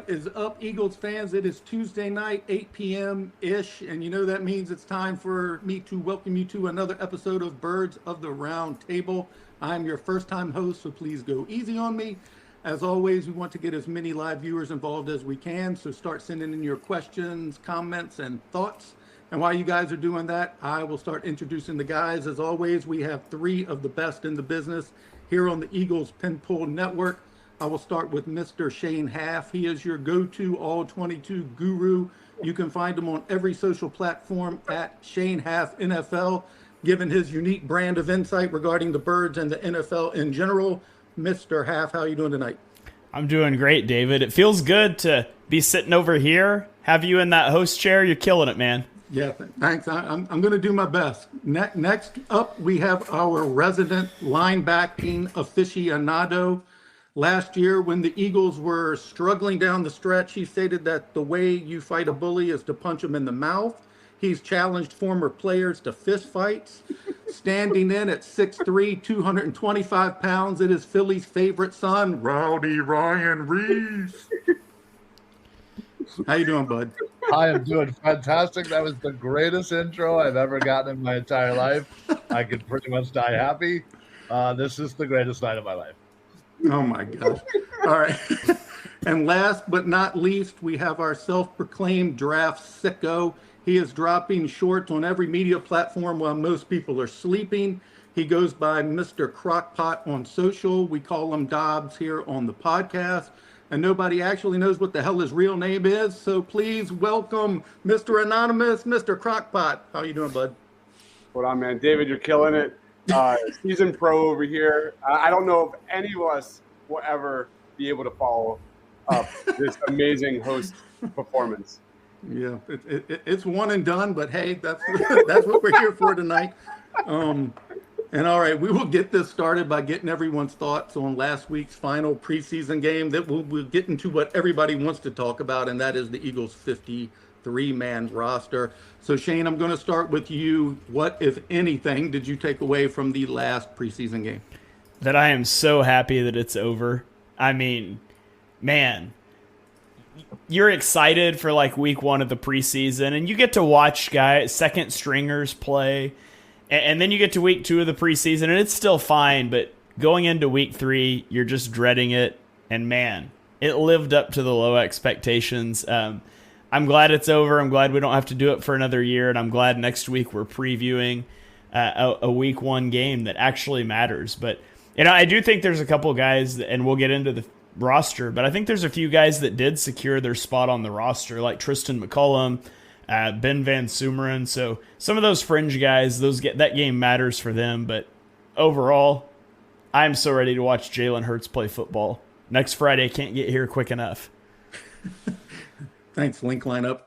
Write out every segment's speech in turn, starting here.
What is up, Eagles fans? It is Tuesday night, 8 p.m.-ish, and you know that means it's time for me to welcome you to another episode of Birds of the Round Table. I'm your first-time host, so please go easy on me. As always, we want to get as many live viewers involved as we can, so start sending in your questions, comments, and thoughts. And while you guys are doing that, I will start introducing the guys. As always, we have three of the best in the business here on the Eagles Pinpool Network. I will start with Mr. Shane Half. He is your go-to all-22 guru. You can find him on every social platform at Shane Half NFL, given his unique brand of insight regarding the Birds and the NFL in general. Mr. Half, how are you doing tonight? I'm doing great, David. It feels good to be sitting over here, have you in that host chair. You're killing it, man. Yeah, thanks. I'm going to do my best. Next up, we have our resident linebacking aficionado. Last year, when the Eagles were struggling down the stretch, he stated that the way you fight a bully is to punch him in the mouth. He's challenged former players to fist fights. Standing in at 6'3", 225 pounds, it is Philly's favorite son, Rowdy Ryan Reese. How you doing, bud? I am doing fantastic. That was the greatest intro I've ever gotten in my entire life. I could pretty much die happy. This is the greatest night of my life. Oh my gosh. All right. And last but not least, we have our self-proclaimed draft sicko. He is dropping shorts on every media platform while most people are sleeping. He goes by Mr. Crockpot on social. We call him Dobbs here on the podcast. And nobody actually knows what the hell his real name is. So please welcome Mr. Anonymous, Mr. Crockpot. How you doing, bud? What on, man? David, you're killing it. Season pro over here. I don't know if any of us will ever be able to follow up this amazing host performance. Yeah, it's one and done, but hey, that's what we're here for tonight. And all right, we will get this started by getting everyone's thoughts on last week's final preseason game. That we'll get into what everybody wants to talk about, and that is the Eagles' 53-man roster. So Shane, I'm going to start with you. What, if anything, did you take away from the last preseason game? That I am so happy that it's over. I mean, man, you're excited for like week one of the preseason, and you get to watch guys, second stringers play, and then you get to week two of the preseason, and it's still fine, but going into week three, you're just dreading it, and man, it lived up to the low expectations. I'm glad it's over. I'm glad we don't have to do it for another year, and I'm glad next week we're previewing a week one game that actually matters. But you know, I do think there's a couple guys, and we'll get into the roster, but I think there's a few guys that did secure their spot on the roster, like Tristan McCullum, Ben Van Sumeren. So some of those fringe guys, that game matters for them. But overall, I'm so ready to watch Jalen Hurts play football. Next Friday, can't get here quick enough. Thanks, link lineup.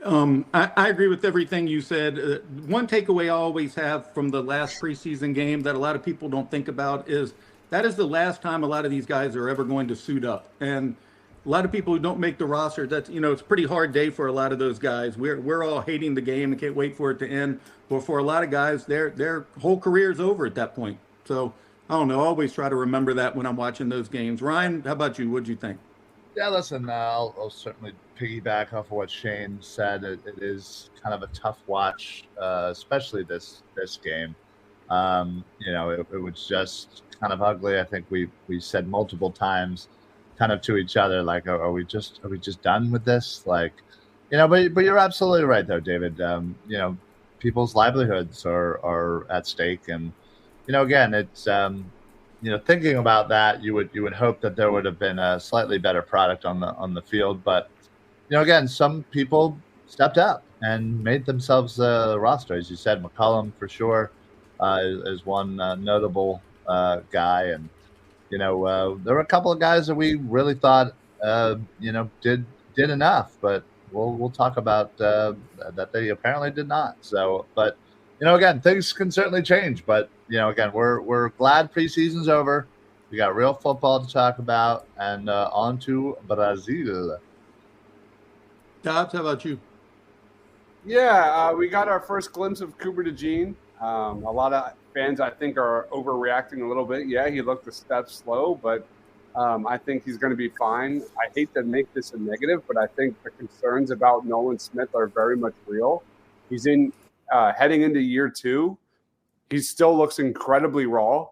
I agree with everything you said. One takeaway I always have from the last preseason game that a lot of people don't think about is that is the last time a lot of these guys are ever going to suit up. And a lot of people who don't make the roster, that's, you know, it's a pretty hard day for a lot of those guys. We're all hating the game and can't wait for it to end. But for a lot of guys, their whole career is over at that point. So I don't know. I always try to remember that when I'm watching those games. Ryan, how about you? What'd you think? Yeah, listen, I'll certainly piggyback off of what Shane said. It is kind of a tough watch, especially this game. You know, it was just kind of ugly. I think we said multiple times, kind of to each other, like, are we just done with this? Like, you know, but you're absolutely right, though, David. You know, people's livelihoods are at stake, and you know, again, it's you know, thinking about that, you would hope that there would have been a slightly better product on the field, but you know, again, some people stepped up and made themselves a roster, as you said. McCullum for sure is one notable guy, and you know, there were a couple of guys that we really thought you know, did enough, but we'll talk about that they apparently did not. So, but you know, again, things can certainly change, but you know, again, we're glad preseason's over. We got real football to talk about, and on to Brazil. Dobbs, how about you? Yeah, we got our first glimpse of Cooper DeJean. A lot of fans, I think, are overreacting a little bit. Yeah, he looked a step slow, but I think he's going to be fine. I hate to make this a negative, but I think the concerns about Nolan Smith are very much real. He's heading into year 2. He still looks incredibly raw.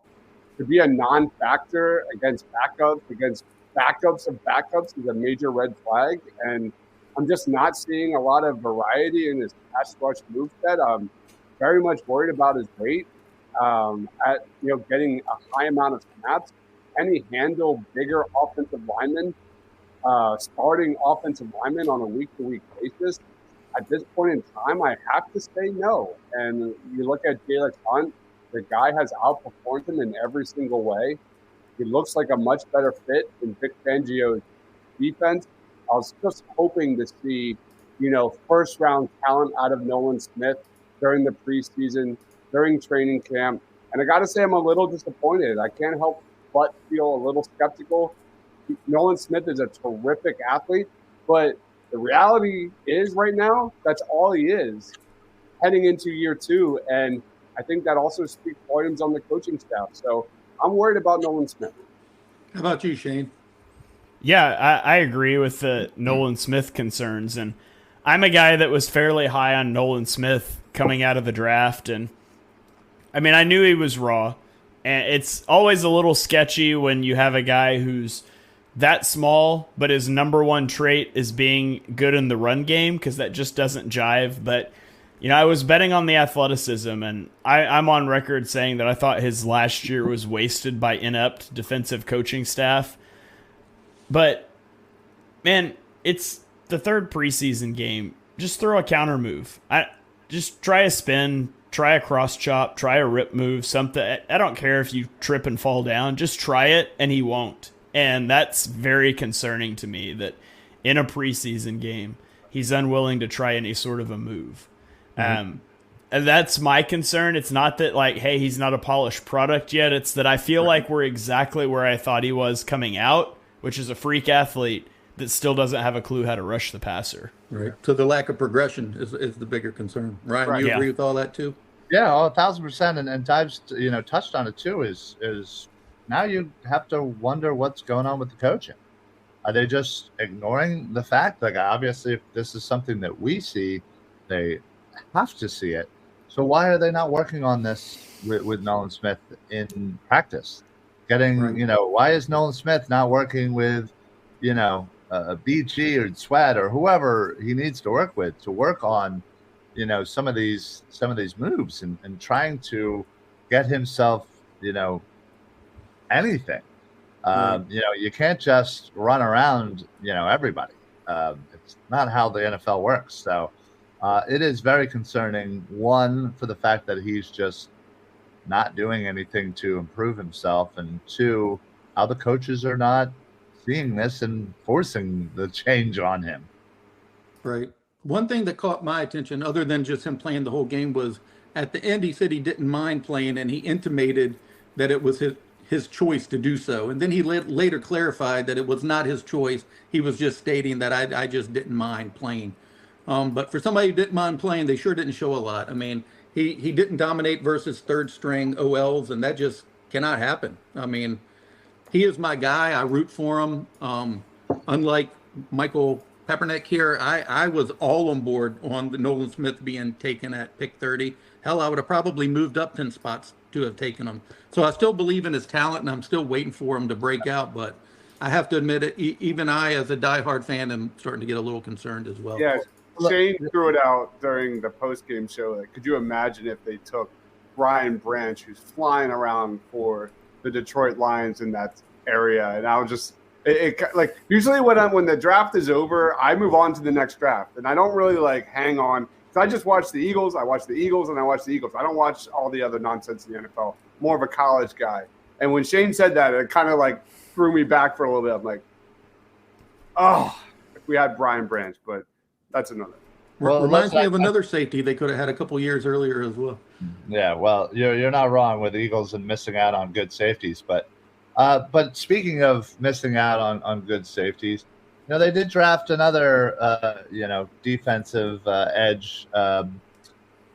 To be a non-factor against backups of backups is a major red flag. And I'm just not seeing a lot of variety in his pass rush move set. I'm very much worried about his weight. Getting a high amount of snaps. Can he handle bigger offensive linemen, starting offensive linemen on a week-to-week basis? At this point in time, I have to say no. And you look at Jalen Hunt, the guy has outperformed him in every single way. He looks like a much better fit in Vic Fangio's defense. I was just hoping to see, first-round talent out of Nolan Smith during the preseason, during training camp. And I got to say, I'm a little disappointed. I can't help but feel a little skeptical. Nolan Smith is a terrific athlete, but the reality is right now, that's all he is heading into year 2. And I think that also speaks volumes on the coaching staff. So I'm worried about Nolan Smith. How about you, Shane? Yeah, I agree with the Nolan Smith concerns. And I'm a guy that was fairly high on Nolan Smith coming out of the draft. And I mean, I knew he was raw. And it's always a little sketchy when you have a guy who's that small, but his number one trait is being good in the run game, because that just doesn't jive. But, I was betting on the athleticism, and I'm on record saying that I thought his last year was wasted by inept defensive coaching staff. But, man, it's the third preseason game. Just throw a counter move. Just try a spin, try a cross chop, try a rip move, something. I don't care if you trip and fall down. Just try it, and he won't. And that's very concerning to me, that in a preseason game, he's unwilling to try any sort of a move. Mm-hmm. And that's my concern. It's not that, hey, he's not a polished product yet. It's that I feel like we're exactly where I thought he was coming out, which is a freak athlete that still doesn't have a clue how to rush the passer. Right. So the lack of progression is the bigger concern. Ryan, you agree with all that too? Yeah, 1,000%. And Dives, touched on it too, is now you have to wonder what's going on with the coaching. Are they just ignoring the fact? Obviously, if this is something that we see, they have to see it. So why are they not working on this with Nolan Smith in practice? Why is Nolan Smith not working with, BG or Sweat or whoever he needs to work with to work on, some of these moves and trying to get himself, anything. You can't just run around, everybody. It's not how the NFL works. So it is very concerning, one, for the fact that he's just not doing anything to improve himself, and two, how the coaches are not seeing this and forcing the change on him. Right. One thing that caught my attention, other than just him playing the whole game, was at the end he said he didn't mind playing, and he intimated that it was his choice to do so. And then he later clarified that it was not his choice. He was just stating that I just didn't mind playing. But for somebody who didn't mind playing, they sure didn't show a lot. I mean, he didn't dominate versus third string OLs, and that just cannot happen. I mean, he is my guy. I root for him. Unlike Michael Peppernick here, I was all on board on the Nolan Smith being taken at pick 30. Hell, I would have probably moved up 10 spots to have taken him. So I still believe in his talent, and I'm still waiting for him to break out. But I have to admit it, even I, as a diehard fan, am starting to get a little concerned as well. Yeah, Shane threw it out during the post-game show. Could you imagine if they took Brian Branch, who's flying around for the Detroit Lions in that area? And I was just usually when the draft is over, I move on to the next draft, and I don't really hang on. So I just watch the Eagles. I watch the Eagles, and I watch the Eagles. I don't watch all the other nonsense in the NFL. More of a college guy. And when Shane said that, it kind of threw me back for a little bit. I'm like, oh, if we had Brian Branch, but that's another. Well, reminds me of another safety they could have had a couple years earlier as well. Yeah, well, you're not wrong with the Eagles and missing out on good safeties, but speaking of missing out on good safeties, they did draft another defensive edge,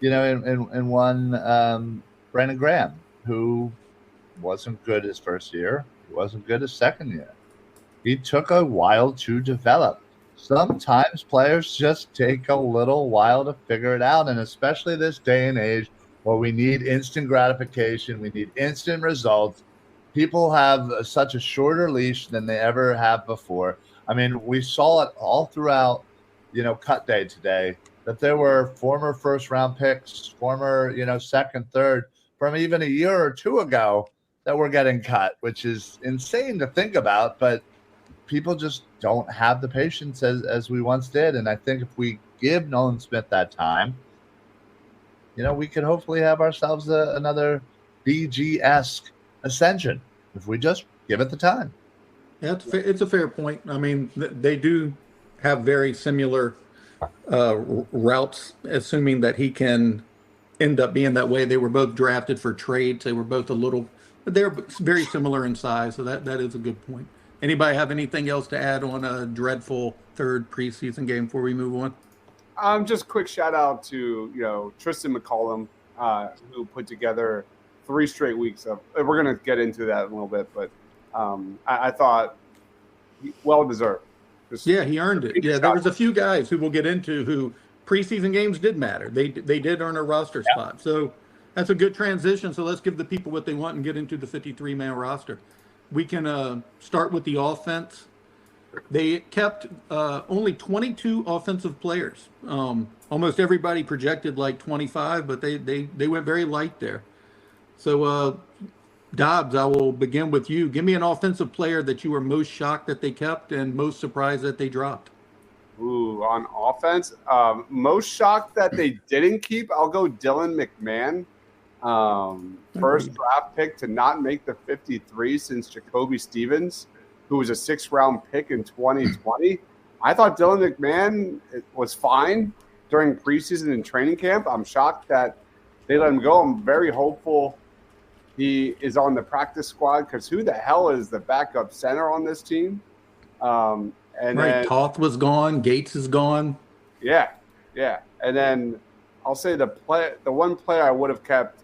in one Brandon Graham, who wasn't good his first year, he wasn't good his second year. he took a while to develop. Sometimes players just take a little while to figure it out, and especially this day and age where we need instant gratification, we need instant results. People have such a shorter leash than they ever have before. I mean, we saw it all throughout, cut day today, that there were former first-round picks, former, second, third, from even a year or two ago that were getting cut, which is insane to think about, but people just don't have the patience as we once did. And I think if we give Nolan Smith that time, we could hopefully have ourselves another BG-esque ascension if we just give it the time. Yeah, it's a fair point. I mean, they do have very similar routes, assuming that he can end up being that way. They were both drafted for trades. They were both they're very similar in size. So that is a good point. Anybody have anything else to add on a dreadful third preseason game before we move on? Just quick shout out to Tristan McCollum, who put together 3 straight weeks of. We're going to get into that in a little bit, but I thought well deserved. Yeah, he earned it. Yeah, there was a few guys who we'll get into who preseason games did matter. They did earn a roster spot. So that's a good transition. So let's give the people what they want and get into the 53-man roster. We can start with the offense. They kept only 22 offensive players. Almost everybody projected like 25, but they went very light there. So, Dobbs, I will begin with you. Give me an offensive player that you were most shocked that they kept and most surprised that they dropped. Ooh, on offense, most shocked that they didn't keep. I'll go Dylan McMahon. First draft pick to not make the 53 since Jacoby Stevens, who was a 6th-round pick in 2020. I thought Dylan McMahon was fine during preseason and training camp. I'm shocked that they let him go. I'm very hopeful he is on the practice squad because who the hell is the backup center on this team? And then Toth was gone. Gates is gone. Yeah. And then I'll say the one player I would have kept,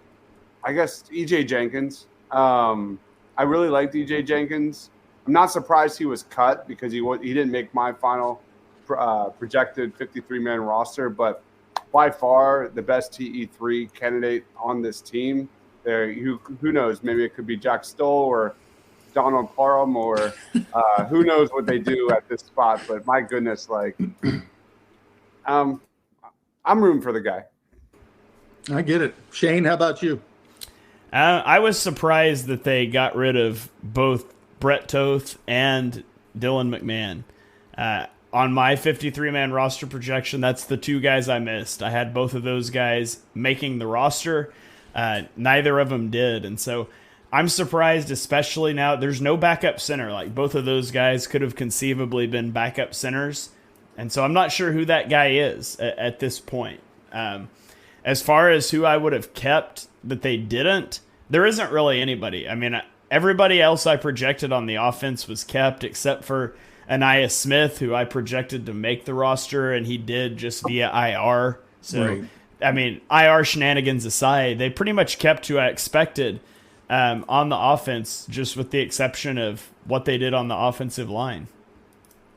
I guess, EJ Jenkins. I really liked EJ Jenkins. I'm not surprised he was cut because he didn't make my final projected 53-man roster, but by far the best TE3 candidate on this team. There, who knows? Maybe it could be Jack Stoll or Donald Parham or who knows what they do at this spot. But my goodness, I'm rooting for the guy. I get it. Shane, how about you? I was surprised that they got rid of both Brett Toth and Dylan McMahon. On my 53-man roster projection, that's the 2 guys I missed. I had both of those guys making the roster. Neither of them did. And so I'm surprised, especially now there's no backup center. Like both of those guys could have conceivably been backup centers. And so I'm not sure who that guy is at this point. As far as who I would have kept that they didn't, there isn't really anybody. I mean, everybody else I projected on the offense was kept except for Aniyah Smith, who I projected to make the roster, and he did just via IR. So, right. I mean, IR shenanigans aside, they pretty much kept who I expected on the offense, just with the exception of what they did on the offensive line.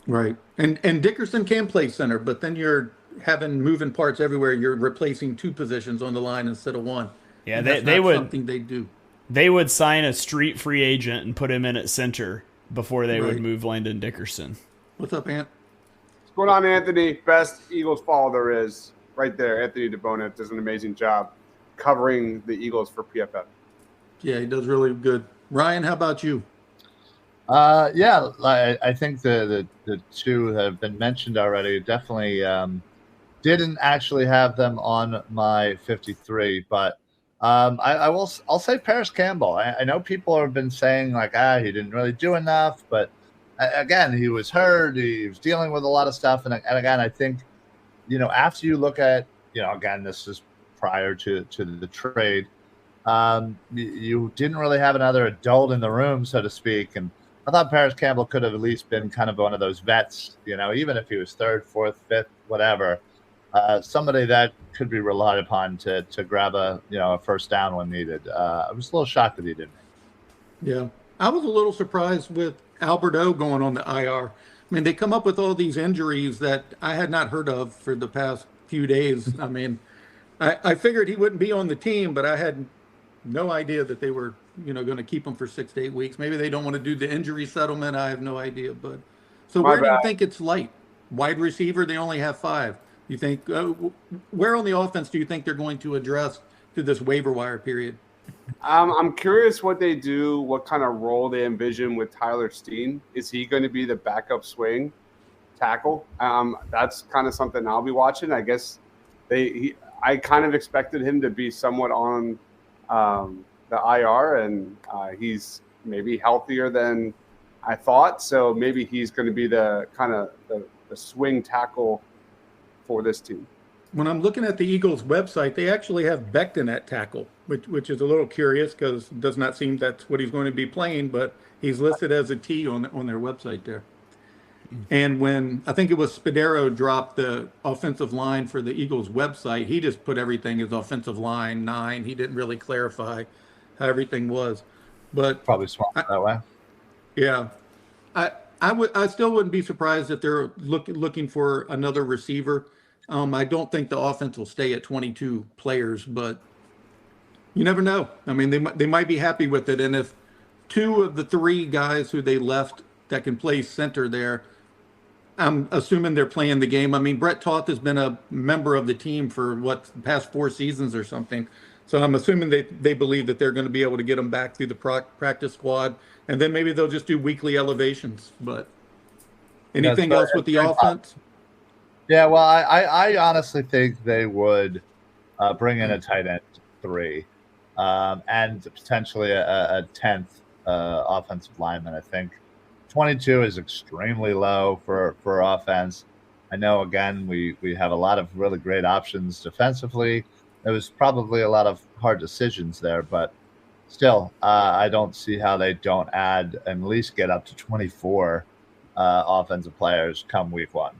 Right. And Dickerson can play center, but then you're having moving parts everywhere. You're replacing 2 positions on the line instead of 1. Yeah, they would something they do. They would sign a street free agent and put him in at center before they would move Landon Dickerson. What's up, Ant? What's going on, Anthony? Best Eagles follow there is. Right there, Anthony DeBona does an amazing job covering the Eagles for PFF. Yeah, he does really good. Ryan, how about you? I think the 2 that have been mentioned already definitely didn't actually have them on my 53, but I'll say Paris Campbell. I know people have been saying he didn't really do enough, but again, he was hurt. He was dealing with a lot of stuff, and again, I think after you look at again, this is prior to the trade. You didn't really have another adult in the room, so to speak, and I thought Paris Campbell could have at least been kind of one of those vets, even if he was 3rd, 4th, 5th, whatever, somebody that could be relied upon to grab a first down when needed. I was a little shocked that he didn't. Yeah, I was a little surprised with Albert O going on the IR. I mean, they come up with all these injuries that I had not heard of for the past few days. I mean, I figured he wouldn't be on the team, but I had no idea that they were, going to keep him for 6 to 8 weeks. Maybe they don't want to do the injury settlement. I have no idea. But so My where do you bad. think it's light? Wide receiver, they only have 5. You think where on the offense do you think they're going to address through this waiver wire period? I'm curious what they do, what kind of role they envision with Tyler Steen. Is he going to be the backup swing tackle? That's kind of something I'll be watching. I guess I kind of expected him to be somewhat on the IR, and he's maybe healthier than I thought. So maybe he's going to be the kind of the swing tackle for this team. When I'm looking at the Eagles website, they actually have Becton at tackle, which is a little curious because it does not seem that's what he's going to be playing, but he's listed as a T on their website there. And when I think it was Spadero dropped the offensive line for the Eagles website, he just put everything as offensive line 9. He didn't really clarify how everything was. But Probably smart that way. yeah, I still wouldn't be surprised if they're looking for another receiver. I don't think the offense will stay at 22 players, but you never know. I mean, they might be happy with it. And if 2 of the 3 guys who they left that can play center there, I'm assuming they're playing the game. I mean, Brett Toth has been a member of the team for the past 4 seasons or something. So I'm assuming they believe that they're going to be able to get him back through the practice squad, and then maybe they'll just do weekly elevations. But anything else with the offense? Yeah, well, I honestly think they would bring in a tight end 3 and potentially a 10th offensive lineman. I think 22 is extremely low for offense. I know, again, we have a lot of really great options defensively. There was probably a lot of hard decisions there, but still, I don't see how they don't add and at least get up to 24 offensive players come week 1.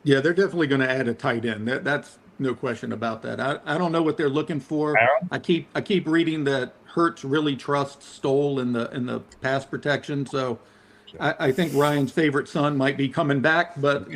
Yeah, they're definitely going to add a tight end. That's no question about that. I don't know what they're looking for. Aaron? I keep reading that Hurts really trusts Stoll in the pass protection. So I think Ryan's favorite son might be coming back, but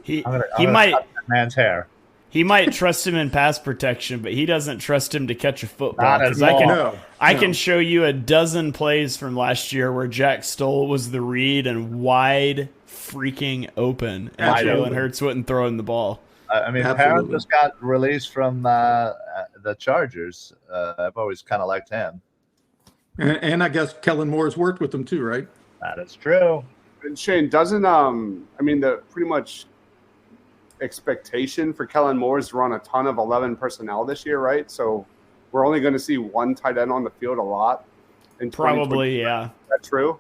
He I'm gonna might cut that man's hair. he might trust him in pass protection, but he doesn't trust him to catch a football. Not at 'Cause all. I can show you a dozen plays from last year where Jack Stoll was the read and wide freaking open, and Absolutely. Jalen Hurts wouldn't throw him the ball. I mean, Absolutely. Parent just got released from the Chargers. I've always kind of liked him. and I guess Kellen Moore's worked with them too, right? That is true. And Shane, doesn't the pretty much expectation for Kellen Moore is to run a ton of 11 personnel this year, right? So we're only going to see one tight end on the field a lot in 2020. Probably, yeah. Is that true?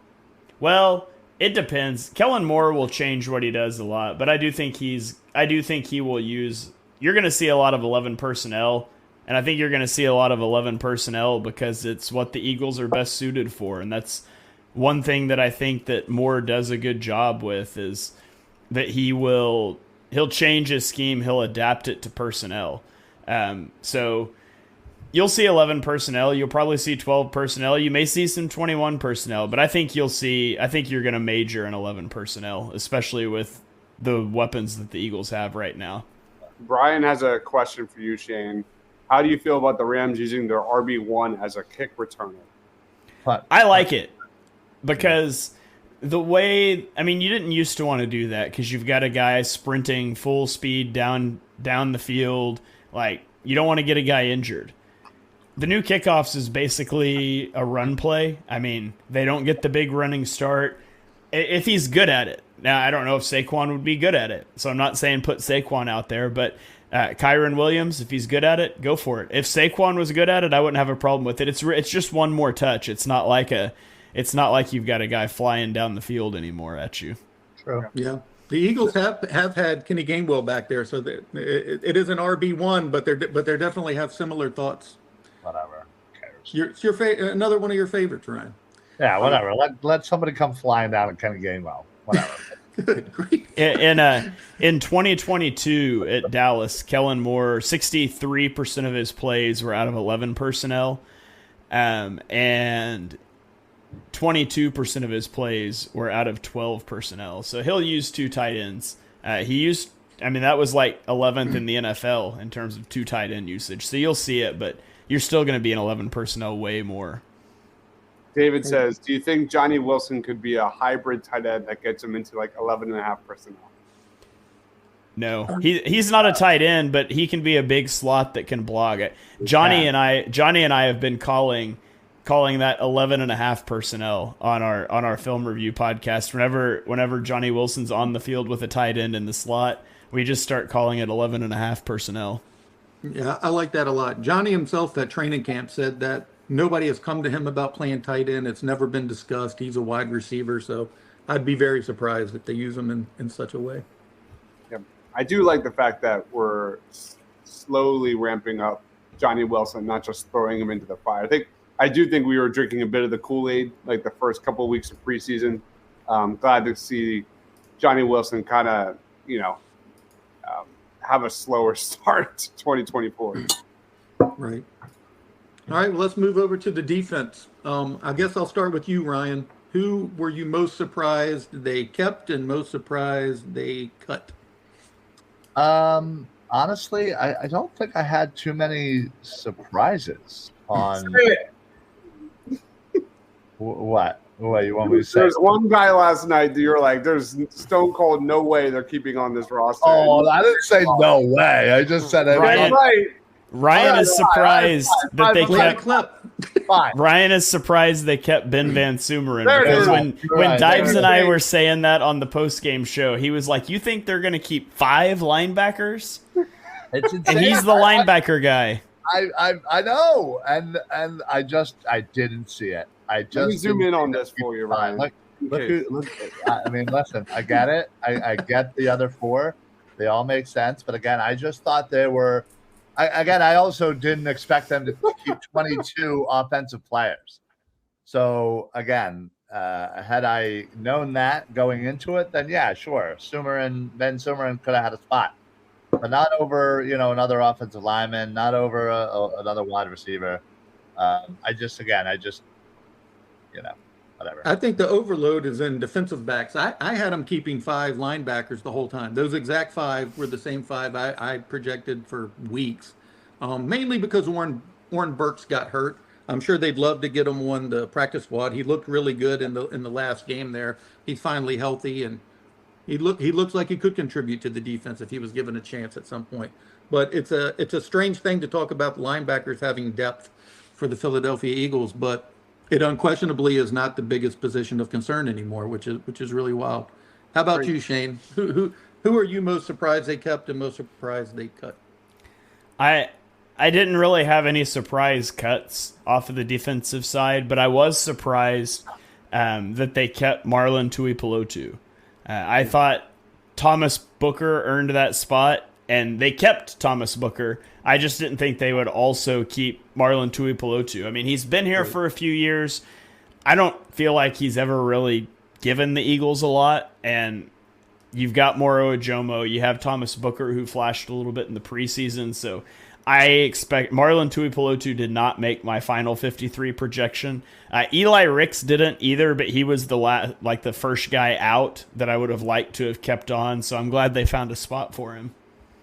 Well, it depends. Kellen Moore will change what he does a lot, but I do think he will use. You're going to see a lot of 11 personnel, and I think you're going to see a lot of 11 personnel because it's what the Eagles are best suited for, and that's one thing that I think that Moore does a good job with is that he'll change his scheme, he'll adapt it to personnel. So you'll see 11 personnel, you'll probably see 12 personnel, you may see some 21 personnel, but I think you're going to major in 11 personnel, especially with the weapons that the Eagles have right now. Brian has a question for you, Shane. How do you feel about the Rams using their RB1 as a kick returner? I like it because the way, I mean, you didn't used to want to do that because you've got a guy sprinting full speed down the field. Like, you don't want to get a guy injured. The new kickoffs is basically a run play. I mean, they don't get the big running start if he's good at it. Now, I don't know if Saquon would be good at it, so I'm not saying put Saquon out there, but Kyron Williams, if he's good at it, go for it. If Saquon was good at it, I wouldn't have a problem with it. It's just one more touch. It's not like you've got a guy flying down the field anymore at you. True. Yeah. The Eagles have had Kenny Gainwell back there, so it is an RB1, but they definitely have similar thoughts. Whatever. Who cares? It's your another one of your favorites, Ryan. Yeah, whatever. Let somebody come flying down and Kenny Gainwell. Whatever. Good grief. In 2022 at Dallas, Kellen Moore, 63% of his plays were out of 11 personnel, and 22% of his plays were out of 12 personnel. So he'll use 2 tight ends. That was like 11th in the NFL in terms of 2 tight end usage. So you'll see it, but you're still going to be in 11 personnel way more. David says, do you think Johnny Wilson could be a hybrid tight end that gets him into like 11.5 personnel? No, he's not a tight end, but he can be a big slot that can block it. Johnny and I have been calling that 11.5 personnel on our film review podcast. Whenever Johnny Wilson's on the field with a tight end in the slot, we just start calling it 11.5 personnel. Yeah, I like that a lot. Johnny himself at training camp said that nobody has come to him about playing tight end. It's never been discussed. He's a wide receiver, so I'd be very surprised if they use him in such a way. Yeah. I do like the fact that we're slowly ramping up Johnny Wilson, not just throwing him into the fire. I do think we were drinking a bit of the Kool-Aid like the first couple of weeks of preseason. Glad to see Johnny Wilson kind of, have a slower start to 2024. Right. All right, well, let's move over to the defense. I guess I'll start with you, Ryan. Who were you most surprised they kept and most surprised they cut? Honestly, I don't think I had too many surprises on what you want me to say. There's one guy last night that you're like, there's stone cold no way they're keeping on this roster. Oh, I didn't say no way. I just said Ryan is surprised that they kept. Fine. Ryan is surprised they kept Ben Van Sumeren because when Right. Dives and I were saying that on the post game show, he was like, "You think they're going to keep 5 linebackers?" It's And he's the linebacker guy. I know, and I didn't see it. Let me zoom in on this for you, Ryan. Look, I mean, listen, I get it. I get the other 4. They all make sense. But again, I just thought they were – I also didn't expect them to keep 22 offensive players. So, again, had I known that going into it, then, yeah, sure. Ben Sumeren could have had a spot. But not over, another offensive lineman, not over another wide receiver. Whatever. I think the overload is in defensive backs. I had them keeping 5 linebackers the whole time. Those exact 5 were the same 5 I projected for weeks, mainly because Warren Burks got hurt. I'm sure they'd love to get him on the practice squad. He looked really good in the last game there. He's finally healthy, and he looks like he could contribute to the defense if he was given a chance at some point. But it's a strange thing to talk about linebackers having depth for the Philadelphia Eagles, but it unquestionably is not the biggest position of concern anymore, which is really wild. How about you, Shane? Who are you most surprised they kept and most surprised they cut? I didn't really have any surprise cuts off of the defensive side, but I was surprised that they kept Marlon Tuipulotu. I thought Thomas Booker earned that spot, and they kept Thomas Booker. I just didn't think they would also keep Marlon Tuipulotu. I mean, he's been here for a few years. I don't feel like he's ever really given the Eagles a lot, and you've got Moro Ojomo. You have Thomas Booker, who flashed a little bit in the preseason, so I expect Marlon Tuipulotu did not make my final 53 projection. Eli Ricks didn't either, but he was the first guy out that I would have liked to have kept on, so I'm glad they found a spot for him.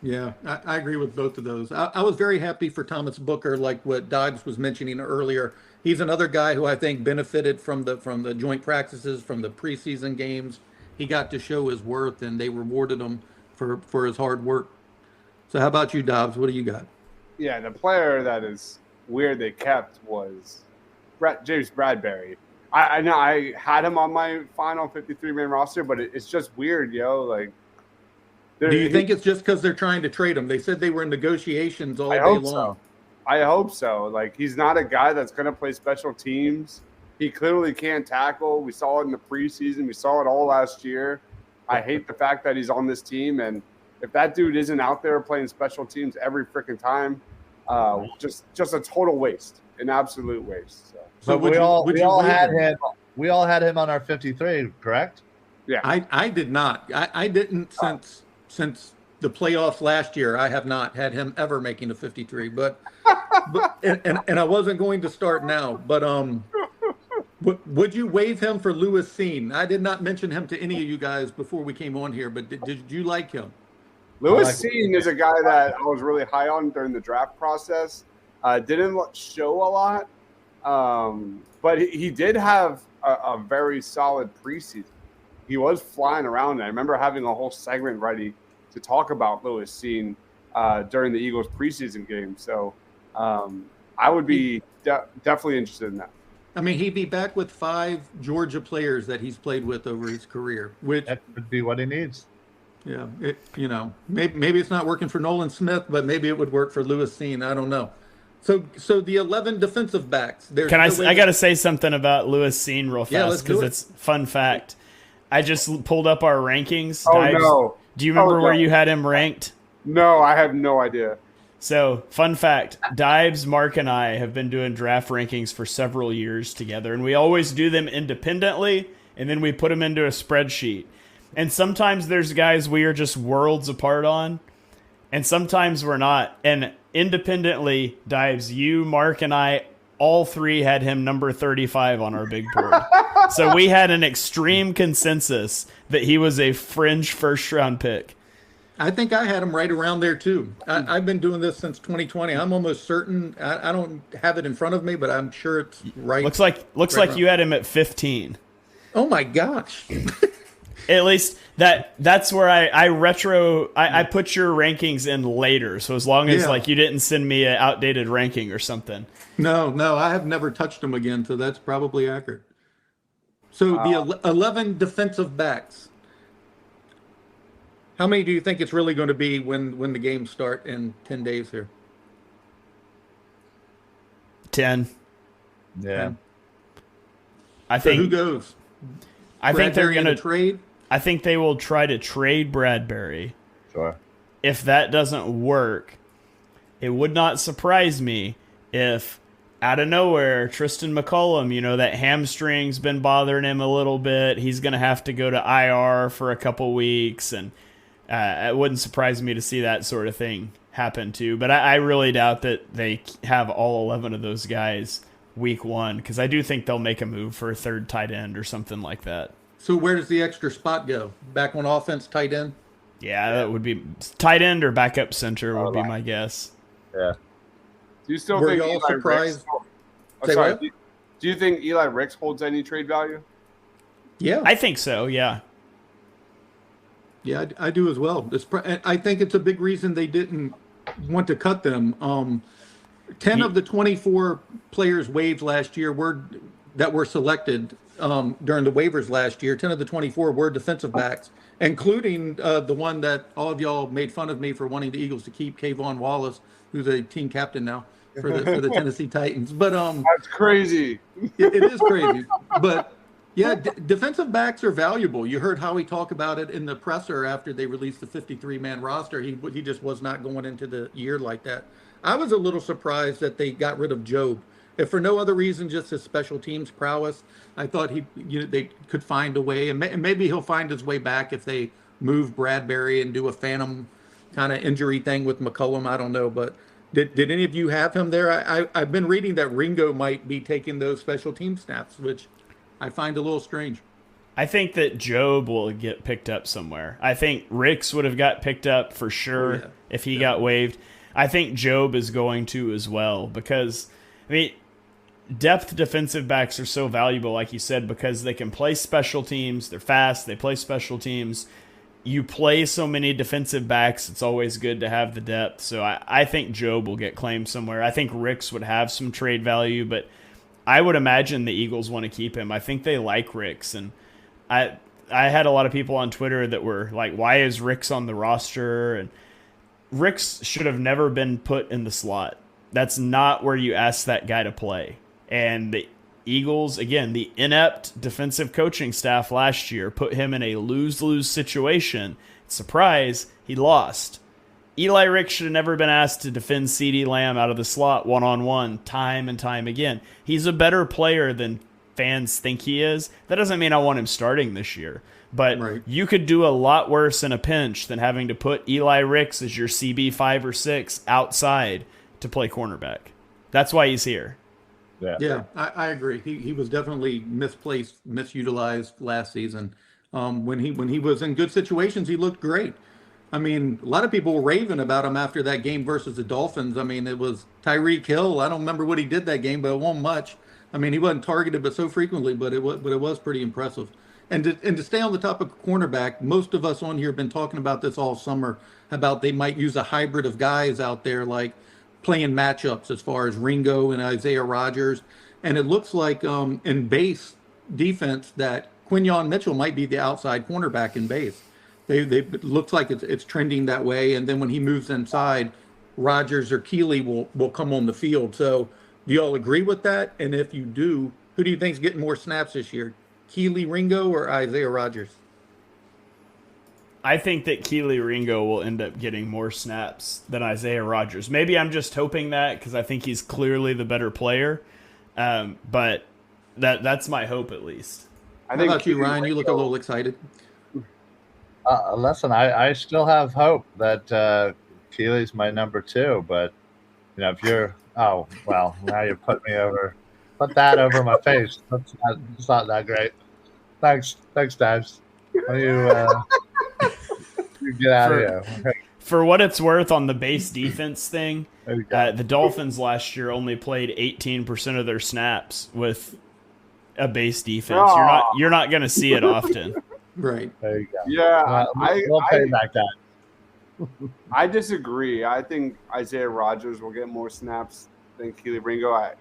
Yeah, I agree with both of those. I was very happy for Thomas Booker, like what Dobbs was mentioning earlier. He's another guy who I think benefited from the joint practices, from the preseason games. He got to show his worth, and they rewarded him for his hard work. So how about you, Dobbs? What do you got? Yeah, the player that is weird they kept was James Bradbury. I know I had him on my final 53-man roster, but it's just weird, like. Do you think it's just because they're trying to trade him? They said they were in negotiations all day long. I hope so. Like, he's not a guy that's going to play special teams. He clearly can't tackle. We saw it in the preseason. We saw it all last year. I hate the fact that he's on this team, and if that dude isn't out there playing special teams every freaking time, just a total waste, an absolute waste. So we all had him on our 53, correct? Yeah, I did not. I didn't since the playoffs last year. I have not had him ever making a 53, but and I wasn't going to start now, but Would you waive him for Lewis Seen? I did not mention him to any of you guys before we came on here, but did you like him? Lewis Seen is a guy that I was really high on during the draft process. Didn't show a lot, but he did have a very solid preseason. He was flying around. I remember having a whole segment ready to talk about Lewis Seen during the Eagles preseason game. So I would be definitely interested in that. I mean, he'd be back with 5 Georgia players that he's played with over his career, which That would be what he needs. yeah, maybe it's not working for Nolan Smith, but maybe it would work for Lewis Seen. I don't know. So the 11 defensive backs. I got to say something about Lewis Seen real fast because it's fun fact. I just pulled up our rankings. Oh, Dives, no. Do you remember no. where you had him ranked? No, I have no idea. So, fun fact, Dives, Mark, and I have been doing draft rankings for several years together, and we always do them independently, and then we put them into a spreadsheet. And sometimes there's guys we are just worlds apart on, and sometimes we're not. And independently, Dives, you, Mark, and I, all 3 had him number 35 on our big board. So we had an extreme consensus that he was a fringe first-round pick. I think I had him right around there too. I've been doing this since 2020. I'm almost certain. I don't have it in front of me, but I'm sure it's right. Looks like around. you had him at 15. Oh my gosh! At least that's where I put your rankings in later. So as long as you didn't send me an outdated ranking or something. No, I have never touched him again, so that's probably accurate. So the 11 defensive backs. How many do you think it's really going to be when the games start in 10 days here? 10. Yeah. I think who goes? I think they're going to trade. I think they will try to trade Bradbury. Sure. If that doesn't work, it would not surprise me if out of nowhere, Tristan McCollum, that hamstring's been bothering him a little bit. He's going to have to go to IR for a couple weeks, and it wouldn't surprise me to see that sort of thing happen too. But I really doubt that they have all 11 of those guys week 1, because I do think they'll make a move for a third tight end or something like that. So where does the extra spot go? Back on offense, tight end? Yeah, that would be tight end or backup center would be my guess. Yeah. Do you still Were think y'all Eli surprised? Ricks? Say what? Do you think Eli Ricks holds any trade value? Yeah. I think so, yeah. Yeah, I do as well. I think it's a big reason they didn't want to cut them. 10 of the 24 players waived last year that were selected during the waivers last year. 10 of the 24 were defensive backs, including the one that all of y'all made fun of me for wanting the Eagles to keep, Kayvon Wallace, who's a team captain now for the Tennessee Titans. But that's crazy. It is crazy. But yeah, defensive backs are valuable. You heard Howie talk about it in the presser after they released the 53-man roster. He just was not going into the year like that. I was a little surprised that they got rid of Job. If for no other reason, just his special teams prowess, I thought they could find a way, and maybe he'll find his way back if they move Bradbury and do a phantom kind of injury thing with McCollum. I don't know, but did any of you have him there? I've been reading that Ringo might be taking those special team snaps, which I find a little strange. I think that Job will get picked up somewhere. I think Ricks would have got picked up for sure if he got waived. I think Job is going to as well because, depth defensive backs are so valuable, like you said, because they can play special teams. They're fast. They play special teams. You play so many defensive backs, it's always good to have the depth. So I think Job will get claimed somewhere. I think Ricks would have some trade value, but I would imagine the Eagles want to keep him. I think they like Ricks, and I had a lot of people on Twitter that were like, why is Ricks on the roster? And Ricks should have never been put in the slot. That's not where you ask that guy to play. And the Eagles, again, the inept defensive coaching staff last year put him in a lose-lose situation. Surprise, he lost. Eli Ricks should have never been asked to defend CeeDee Lamb out of the slot one-on-one time and time again. He's a better player than fans think he is. That doesn't mean I want him starting this year. But you could do a lot worse in a pinch than having to put Eli Ricks as your CB 5 or 6 outside to play cornerback. That's why he's here. Yeah, I agree. He was definitely misplaced, misutilized last season. When he was in good situations, he looked great. I mean, a lot of people were raving about him after that game versus the Dolphins. I mean, it was Tyreek Hill. I don't remember what he did that game, but it wasn't much. I mean, he wasn't targeted, but so frequently, but it was pretty impressive. And to stay on the topic of cornerback, most of us on here have been talking about this all summer about they might use a hybrid of guys out there like playing matchups as far as Ringo and Isaiah Rogers. And it looks like in base defense that Quinyon Mitchell might be the outside cornerback in base. It looks like it's trending that way. And then when he moves inside, Rogers or Keeley will come on the field. So do you all agree with that? And if you do, who do you think's getting more snaps this year? Keeley Ringo or Isaiah Rogers? I think that Keeley Ringo will end up getting more snaps than Isaiah Rogers. Maybe I'm just hoping that because I think he's clearly the better player. But that's my hope at least. How about you, Ryan? You look a little excited. Listen, I still have hope that Keely's my number 2, but if you're now you put that over my face. It's not that great. Thanks, Dives. Why don't you get out of here? For what it's worth, on the base defense thing, the Dolphins last year only played 18% of their snaps with a base defense. You're not going to see it often. Right. There you go. Yeah, we'll pay back that. I disagree. I think Isaiah Rogers will get more snaps than Keeley Ringo.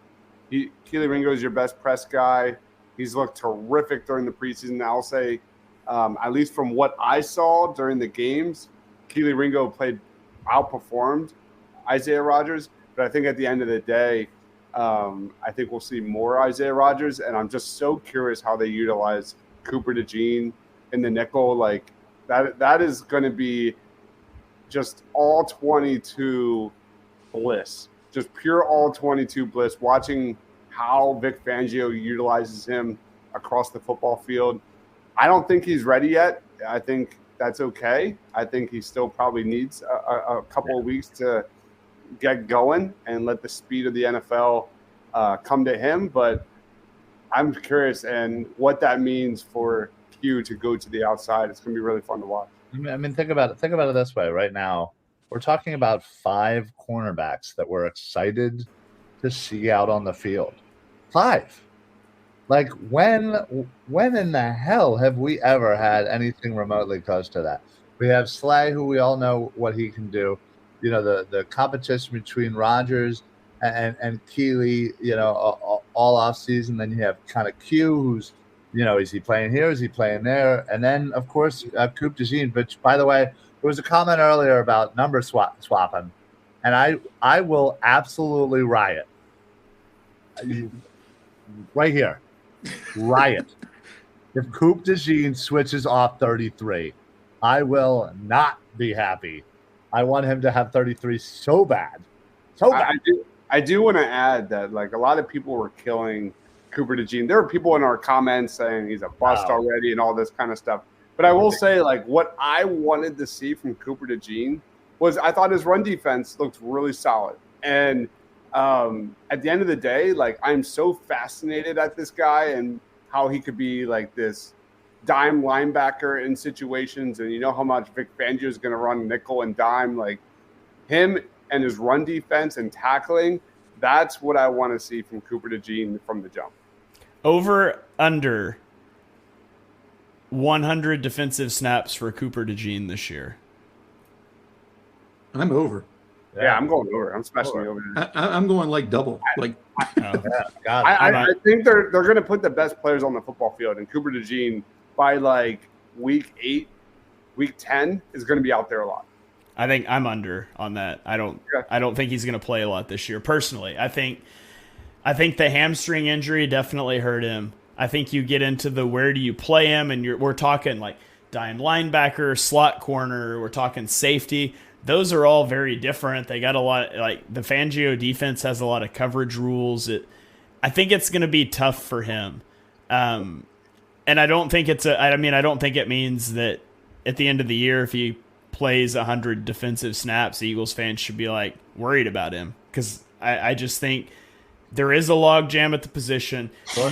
Keeley Ringo is your best press guy. He's looked terrific during the preseason. I'll say, at least from what I saw during the games, Keeley Ringo outperformed Isaiah Rogers. But I think at the end of the day, I think we'll see more Isaiah Rogers. And I'm just so curious how they utilize Cooper DeJean in the nickel. Like that is going to be just all 22 bliss, just pure all 22 bliss, watching how Vic Fangio utilizes him across the football field. I don't think he's ready yet. I think that's okay. I think he still probably needs a couple of weeks to get going and let the speed of the NFL come to him. But I'm curious and what that means for Q to go to the outside. It's going to be really fun to watch. I mean, think about it. Think about it this way. Right now, we're talking about 5 cornerbacks that we're excited to see out on the field. 5. Like when in the hell have we ever had anything remotely close to that? We have Slay, who we all know what he can do. The competition between Rodgers and Keeley, all off season. Then you have kind of Q, who's, is he playing here? Is he playing there? And then, of course, Coop DeJean. Which, by the way, there was a comment earlier about number swapping, and I will absolutely riot. Right here, riot. If Coop DeJean switches off 33, I will not be happy. I want him to have 33 so bad. So bad. I do want to add that, like, a lot of people were killing Cooper DeJean. There were people in our comments saying he's a bust already and all this kind of stuff. But I will say, like, what I wanted to see from Cooper DeJean was I thought his run defense looked really solid. And at the end of the day, like, I'm so fascinated at this guy and how he could be like this dime linebacker in situations. And you know how much Vic Fangio is going to run nickel and dime, like him and his run defense and tackling. That's what I want to see from Cooper DeJean from the jump. Over under 100 defensive snaps for Cooper DeJean this year. I'm over. Yeah, I'm going over. I'm smashing over. I'm going like double. I think they're going to put the best players on the football field, and Cooper DeJean by like week 8, week 10 is going to be out there a lot. I think I'm under on that. I don't think he's going to play a lot this year. Personally, I think the hamstring injury definitely hurt him. I think you get into the where do you play him, and we're talking like dime linebacker, slot corner, we're talking safety. Those are all very different. They got a lot, like the Fangio defense has a lot of coverage rules. I think it's going to be tough for him. And I don't think I don't think it means that at the end of the year, if he plays 100 defensive snaps, the Eagles fans should be like worried about him. Cause I just think there is a log jam at the position. Sure.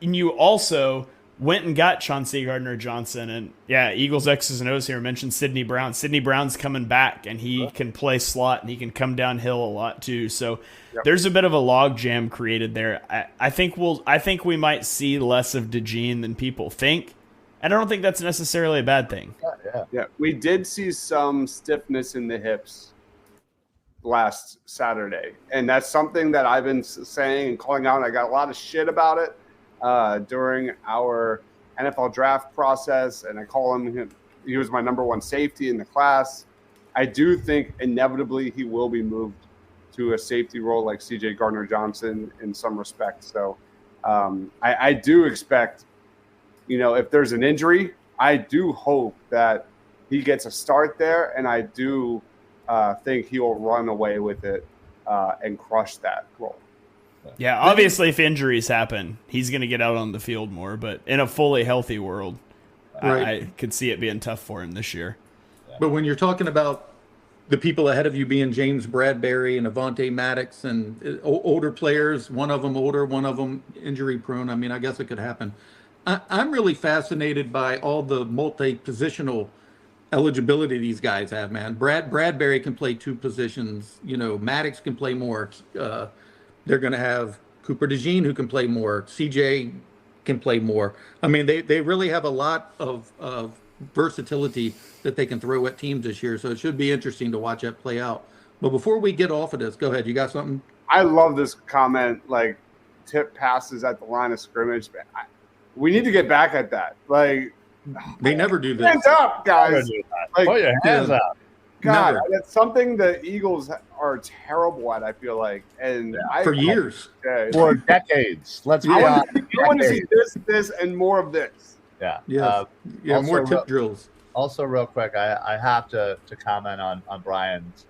You also went and got Chauncey Gardner-Johnson. And, yeah, Eagles X's and O's here mentioned Sidney Brown. Sidney Brown's coming back, and he can play slot, and he can come downhill a lot too. So there's a bit of a log jam created there. I think we might see less of DeJean than people think. And I don't think that's necessarily a bad thing. Yeah, we did see some stiffness in the hips last Saturday, and that's something that I've been saying and calling out. And I got a lot of shit about it during our NFL draft process, and I call him. He was my number one safety in the class. I do think inevitably he will be moved to a safety role like C.J. Gardner-Johnson in some respects. So I do expect, if there's an injury, I do hope that he gets a start there, and I do think he will run away with it and crush that role. Yeah, obviously, if injuries happen, he's going to get out on the field more. But in a fully healthy world, Right. I could see it being tough for him this year. But when you're talking about the people ahead of you being James Bradbury and Avonte Maddox and older players, one of them older, one of them injury prone, I mean, I guess it could happen. I'm really fascinated by all the multi-positional eligibility these guys have, man. Bradbury can play two positions. Maddox can play more. They're going to have Cooper DeJean who can play more. CJ can play more. I mean, they really have a lot of versatility that they can throw at teams this year. So it should be interesting to watch that play out. But before we get off of this, go ahead. You got something? I love this comment, like tip passes at the line of scrimmage. We need to get back at that. Like, They never do this. hands up, guys. Like, Put your hands up. God, Never. that's something the Eagles are terrible at, I feel like. And For years. For decades. Let's be I honest. want to see this, and more of this. Yeah. Yes. Also, More tip drills. Also, real quick, I have to comment on Brian's.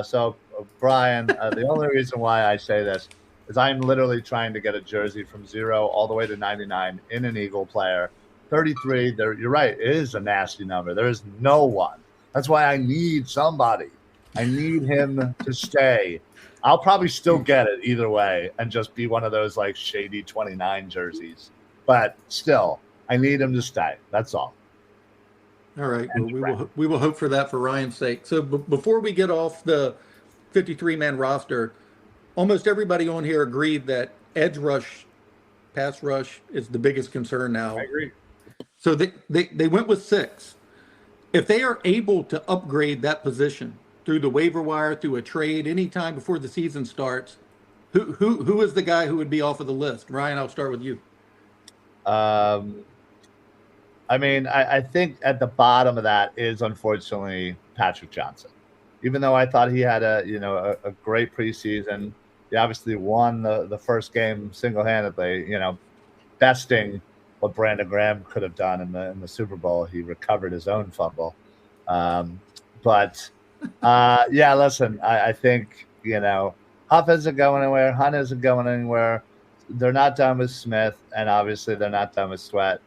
So, Brian, the only reason why I say this is I'm literally trying to get a jersey from 0 all the way to 99 in an Eagle player. 33, you're right, it is a nasty number. There is no one. That's why I need somebody. I need him to stay. I'll probably still get it either way and just be one of those like shady 29 jerseys. But still, I need him to stay. That's all. All right. Well, we will hope for that for Ryan's sake. So before we get off the 53-man roster, almost everybody on here agreed that edge rush, pass rush is the biggest concern now. I agree. So they went with 6. If they are able to upgrade that position through the waiver wire, through a trade, anytime before the season starts, who is the guy who would be off of the list? Ryan, I'll start with you. I mean, I think at the bottom of that is unfortunately Patrick Johnson. Even though I thought he had a great preseason, he obviously won the first game single-handedly. Besting what Brandon Graham could have done in the Super Bowl. He recovered his own fumble. But listen, I think Huff isn't going anywhere. Hunt isn't going anywhere. They're not done with Smith, and obviously they're not done with Sweat.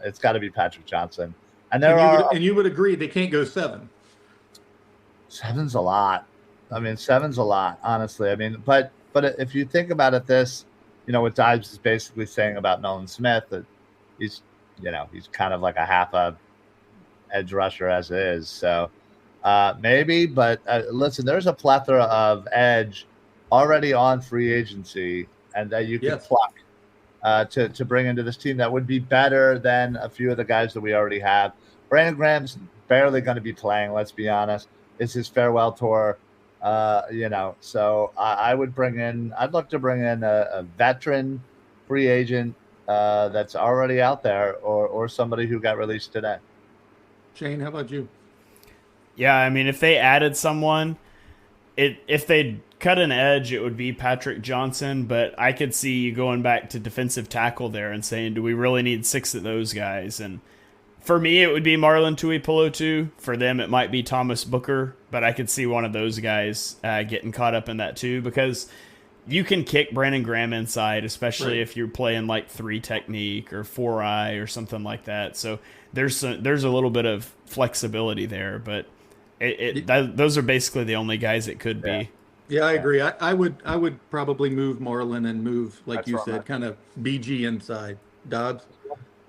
It's got to be Patrick Johnson. And you would agree they can't go 7. 7's a lot. I mean, 7's a lot, honestly. I mean, but if you think about it, what Dives is basically saying about Nolan Smith, that he's kind of like a half a edge rusher as it is. So maybe, but listen, there's a plethora of edge already on free agency, and that you can pluck to bring into this team that would be better than a few of the guys that we already have. Brandon Graham's barely going to be playing, let's be honest. It's his farewell tour, so I'd look to bring in a veteran free agent that's already out there, or somebody who got released today. Shane, how about you? Yeah, I mean, if they added someone, if they cut an edge, it would be Patrick Johnson, but I could see you going back to defensive tackle there and saying, do we really need 6 of those guys? And for me, it would be Marlon Tuipulotu. For them, it might be Thomas Booker, but I could see one of those guys getting caught up in that too, because you can kick Brandon Graham inside, especially if you're playing like 3 technique or 4-eye or something like that. So there's a little bit of flexibility there, but those are basically the only guys it could be. Yeah, I agree. I would probably move Marlin and move, like That's you where I'm said, at. kind of BG inside. Dobbs.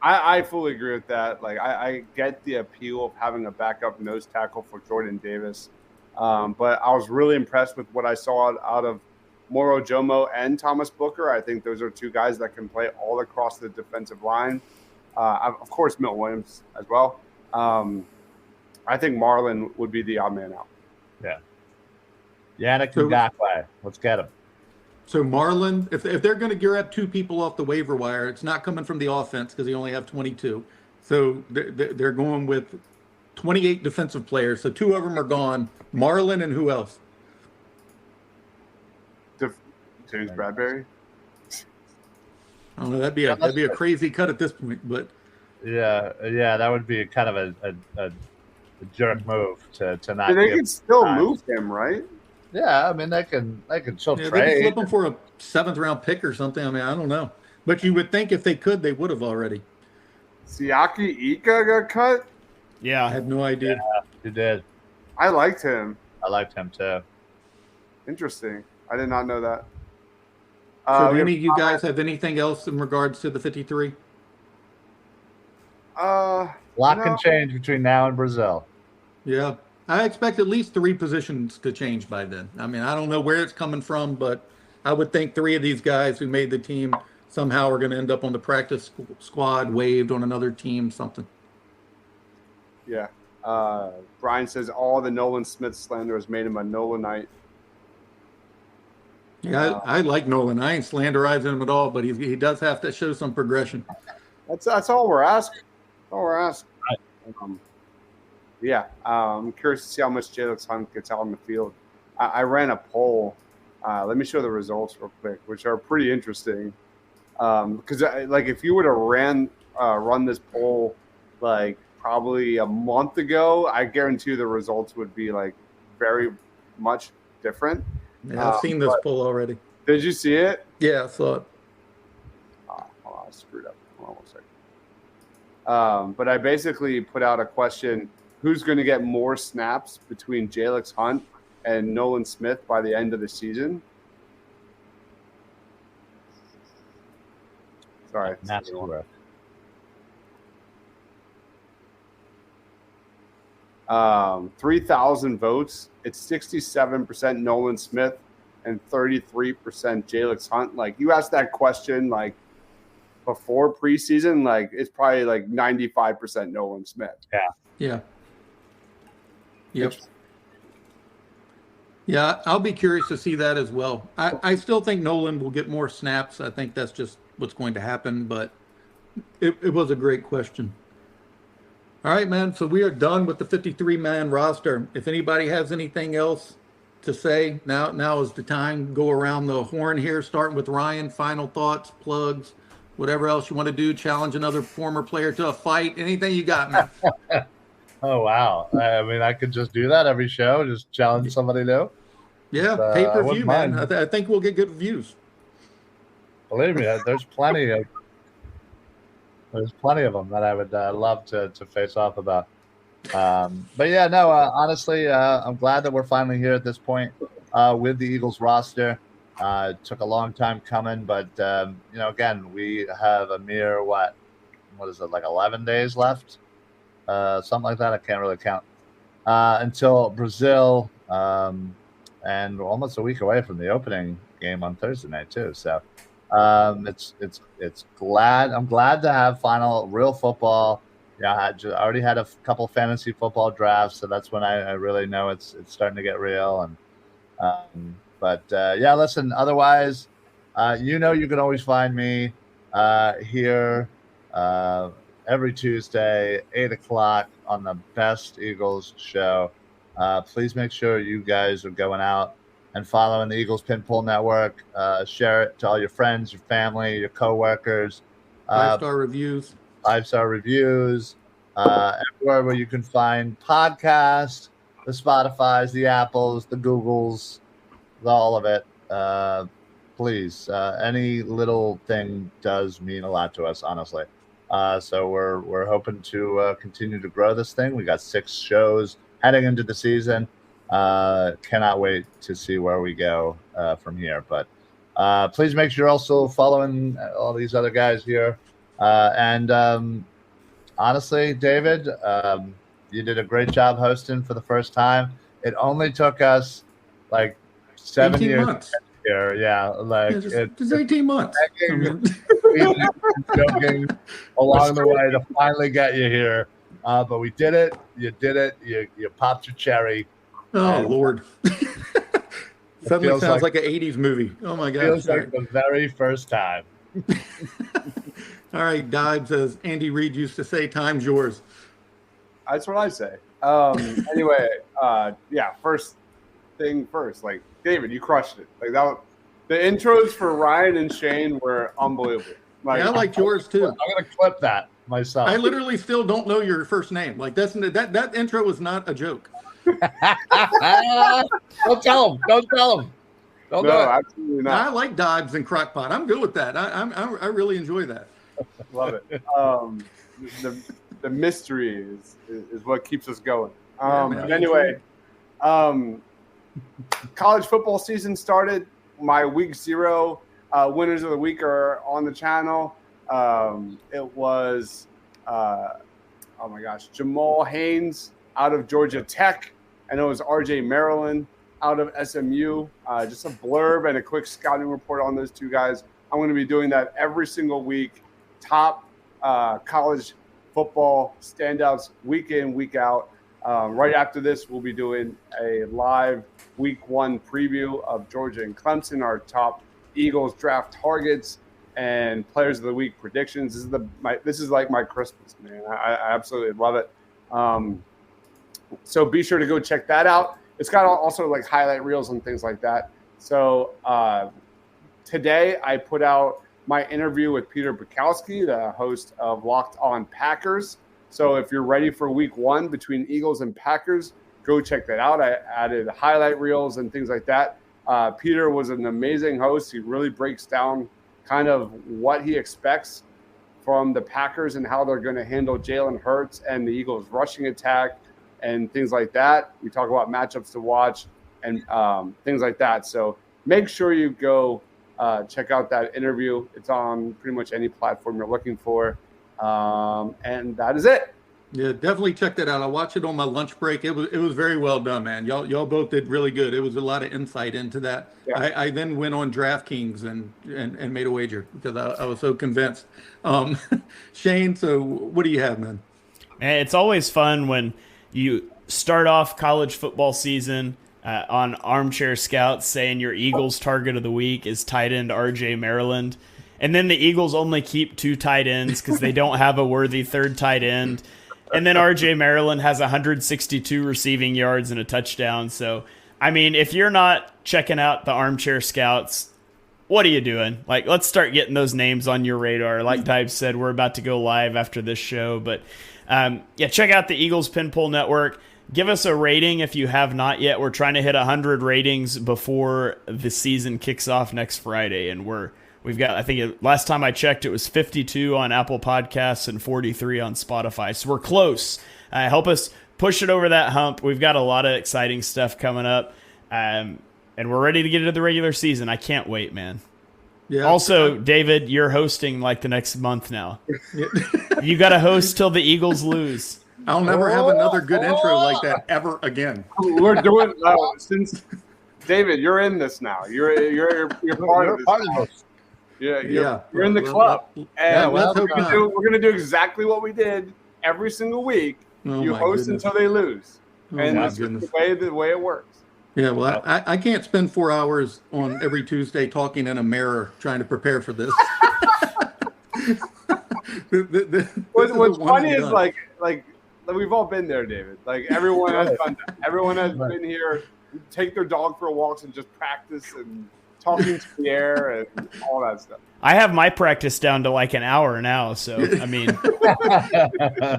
I fully agree with that. Like, I get the appeal of having a backup nose tackle for Jordan Davis. But I was really impressed with what I saw out of Moro Jomo and Thomas Booker. I think those are two guys that can play all across the defensive line. Of course, Milton Williams as well. I think Marlin would be the odd man out. Yeah. Yannick So- Ngakoue. Let's get him. So Marlin, if they're going to grab two people off the waiver wire, it's not coming from the offense because they only have 22. So they're going with 28 defensive players. So two of them are gone. Marlin and who else? James Bradbury. I don't know. That'd be a crazy cut at this point. But Yeah, that would be kind of a jerk move to not. They give could still time. move him, right? Yeah, I mean they can still yeah, they could trade. flip him for a 7th-round pick or something. I mean, I don't know. But you would think if they could, they would have already. Siaki Ika got cut. I Yeah. have no idea. You did. I liked him. I liked him too. Interesting. I did not know that. So do we any have- of you guys have anything else in regards to the 53? Lot No. can change between now and Brazil. Yeah. I expect at least 3 positions to change by then. I mean, I don't know where it's coming from, but I would think 3 of these guys who made the team somehow are going to end up on the practice squad, waived on another team, something. Yeah. Brian says all the Nolan Smith slanderers made him a Nolanite. Yeah, I like Nolan. I ain't slanderizing him at all, but he does have to show some progression. That's all we're asking. All we're asking. I'm curious to see how much Jalen Hunt gets out on the field. I ran a poll. Let me show the results real quick, which are pretty interesting. Because if you were to run this poll like probably a month ago, I guarantee you the results would be like very much different. Yeah, I've seen this poll already. Did you see it? Yeah, I saw it. Hold on, I screwed up. Hold on 1 second. But I basically put out a question: who's going to get more snaps between Jalen Hunt and Nolan Smith by the end of the season? Sorry. That's correct. 3,000 votes. It's 67% Nolan Smith and 33% Jalen Hunt. Like, you asked that question like before preseason, like it's probably like 95% Nolan Smith. Yeah. Yep. Yeah, I'll be curious to see that as well. I still think Nolan will get more snaps. I think that's just what's going to happen, but it was a great question. All right, man. So we are done with the 53-man roster. If anybody has anything else to say, now is the time. Go around the horn here, starting with Ryan. Final thoughts, plugs, whatever else you want to do. Challenge another former player to a fight. Anything you got, man? Oh wow! I mean, I could just do that every show. Just challenge somebody new. Yeah, I pay-per-view, wouldn't man. mind. I think we'll get good views. Believe me, there's plenty of them that I would love to face off about. But yeah, no, honestly, I'm glad that we're finally here at this point with the Eagles roster. It took a long time coming, but again, we have a mere what is it, like 11 days left, something like that. I can't really count until Brazil, and we're almost a week away from the opening game on Thursday night too. So it's glad. I'm glad to have final real football. Yeah, I already had a couple fantasy football drafts, so that's when I really know it's starting to get real. And yeah, listen. Otherwise, you can always find me here every Tuesday, 8:00 on the Best Eagles show. Please make sure you guys are going out and following the Eagles Pinpool Network. Share it to all your friends, your family, your coworkers. 5-star reviews. 5-star reviews, everywhere where you can find podcasts, the Spotifys, the Apples, the Googles, all of it. Please, any little thing does mean a lot to us, honestly. So we're hoping to continue to grow this thing. We got 6 shows heading into the season. Cannot wait to see where we go from here. But please make sure you're also following all these other guys here. And honestly, David, you did a great job hosting for the first time. It only took us like 7 18 years months. here. Yeah, like Yeah, just 18 months. I mean, joking along the way to finally get you here. But we did it. You did it. You popped your cherry. oh, Lord. Suddenly feels sounds like- like an 80s movie. Oh, my gosh. Feels All like the very first time. right, Dibes, as Andy Reid used to say, time's yours. That's what I say. Anyway, yeah. First thing first. Like David, you crushed it. Like that. The intros for Ryan and Shane were unbelievable. Like, Yeah, I liked yours, too. I'm gonna clip that myself. I literally still don't know your first name. Like, that intro was not a joke. Don't tell him. Don't tell him. Don't do no, it. absolutely not. I like Dibes and Crockpot. I'm good with that. I really enjoy that. Love it. The mystery is what keeps us going. man. But anyway, college football season started. My week 0 winners of the week are on the channel. It was, oh my gosh, Jamal Haynes out of Georgia Tech, and it was RJ Maryland out of SMU. Just a blurb and a quick scouting report on those two guys. I'm going to be doing that every single week. Top college football standouts week in, week out. Right after this, we'll be doing a live week 1 preview of Georgia and Clemson, our top Eagles draft targets and players of the week predictions. This is like my Christmas, man. I absolutely love it. So be sure to go check that out. It's got also like highlight reels and things like that. So today I put out my interview with Peter Bukowski, the host of Locked On Packers. So if you're ready for week 1 between Eagles and Packers, go check that out. I added highlight reels and things like that. Peter was an amazing host. He really breaks down kind of what he expects from the Packers and how they're going to handle Jalen Hurts and the Eagles rushing attack and things like that. We talk about matchups to watch and things like that. So make sure you go check out that interview. It's on pretty much any platform you're looking for. And that is it. Yeah, definitely check that out. I watched it on my lunch break. It was very well done, man. Y'all both did really good. It was a lot of insight into that. Yeah. I then went on DraftKings and made a wager because I was so convinced. Shane, so what do you have, man? Man, it's always fun when you start off college football season on Armchair Scouts saying your Eagles target of the week is tight end RJ Maryland. And then the Eagles only keep 2 tight ends because they don't have a worthy third tight end. And then RJ Maryland has 162 receiving yards and a touchdown. So, I mean, if you're not checking out the Armchair Scouts, what are you doing? Like, let's start getting those names on your radar. Like Dibes said, we're about to go live after this show. But, yeah, check out the Eagles Pinpool Network. Give us a rating if you have not yet. We're trying to hit 100 ratings before the season kicks off next Friday. And we've got, I think last time I checked, it was 52 on Apple Podcasts and 43 on Spotify. So we're close. Help us push it over that hump. We've got a lot of exciting stuff coming up. And we're ready to get into the regular season. I can't wait, man. Yeah. Also, David, you're hosting like the next month now. You got to host till the Eagles lose. I'll never have another good intro like that ever again. We're doing since David, you're in this now. You're part of this. Yeah, you're in the club. And let's hope not. we're gonna do exactly what we did every single week. Oh, You my host goodness. until they lose, Oh, and my that's just goodness. the way it works. Yeah, well, I can't spend 4 hours on every Tuesday talking in a mirror trying to prepare for this. What's funny is like we've all been there, David. Like everyone has done that. Everyone has been here, take their dog for walks and just practice and talking to the air and all that stuff. I have my practice down to like an hour now. So, I mean,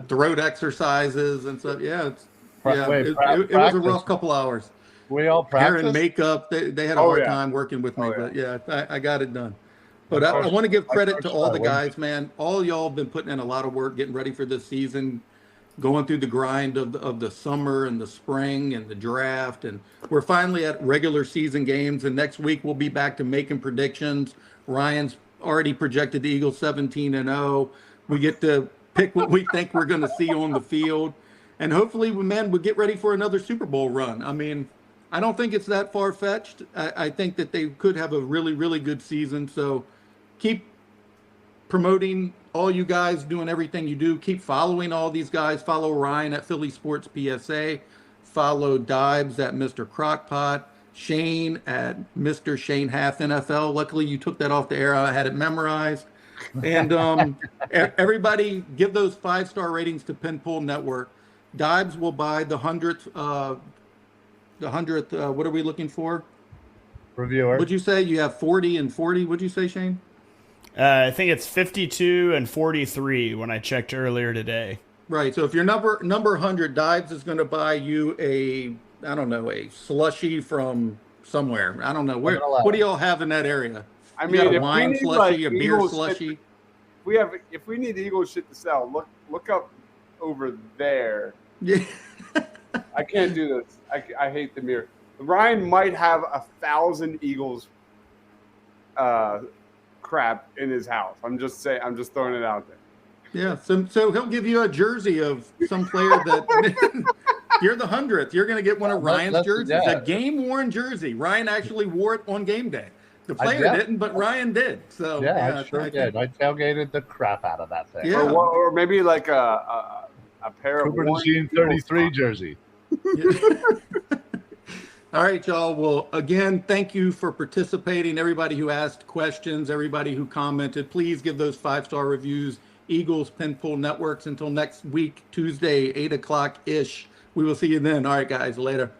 throat exercises and stuff. Yeah, it was a practice. rough couple hours. We all Hair practice. and makeup, they had a Oh, hard yeah. time working with me, Oh, but yeah, I got it done. But I want to give credit to all the guys, man. All y'all have been putting in a lot of work getting ready for this season. going through the grind of the summer and the spring and the draft. And we're finally at regular season games. And next week we'll be back to making predictions. Ryan's already projected the Eagles 17-0. We get to pick what we think we're going to see on the field. And hopefully, man, we'll get ready for another Super Bowl run. I mean, I don't think it's that far-fetched. I think that they could have a really, really good season. So keep promoting all you guys, doing everything you do. Keep following all these guys. Follow Ryan at Philly Sports PSA. Follow Dibes at Mr. Crockpot. Shane at Mr. Shane Half NFL. Luckily, you took that off the air. I had it memorized. And everybody give those 5-star ratings to Pinpool Network. Dibes will buy the 100th, what are we looking for? Reviewer. Would you say you have 40 and 40? Would you say, Shane? I think it's 52 and 43 when I checked earlier today. Right. So if you're number 100, Dibes is going to buy you a slushy from somewhere. I don't know. What do y'all have in that area? I You mean, got a if wine we need slushy, like a beer Eagles slushy. if we need Eagles shit to sell, look up over there. Yeah. I can't do this. I hate the mirror. Ryan might have 1,000 Eagles crap in his house. I'm just throwing it out there. Yeah. So he'll give you a jersey of some player that you're the 100th. You're going to get one of Ryan's jerseys, a game-worn jersey. Ryan actually wore it on game day. The player didn't, but Ryan did. So I sure did. I tailgated the crap out of that thing. Yeah. Or maybe like a pair Cooper of Machine 33 jersey. All right, y'all. Well, again, thank you for participating. Everybody who asked questions, everybody who commented, please give those 5-star reviews. Eagles Pinpool Networks. Until next week, Tuesday, 8 o'clock ish. We will see you then. All right, guys. Later.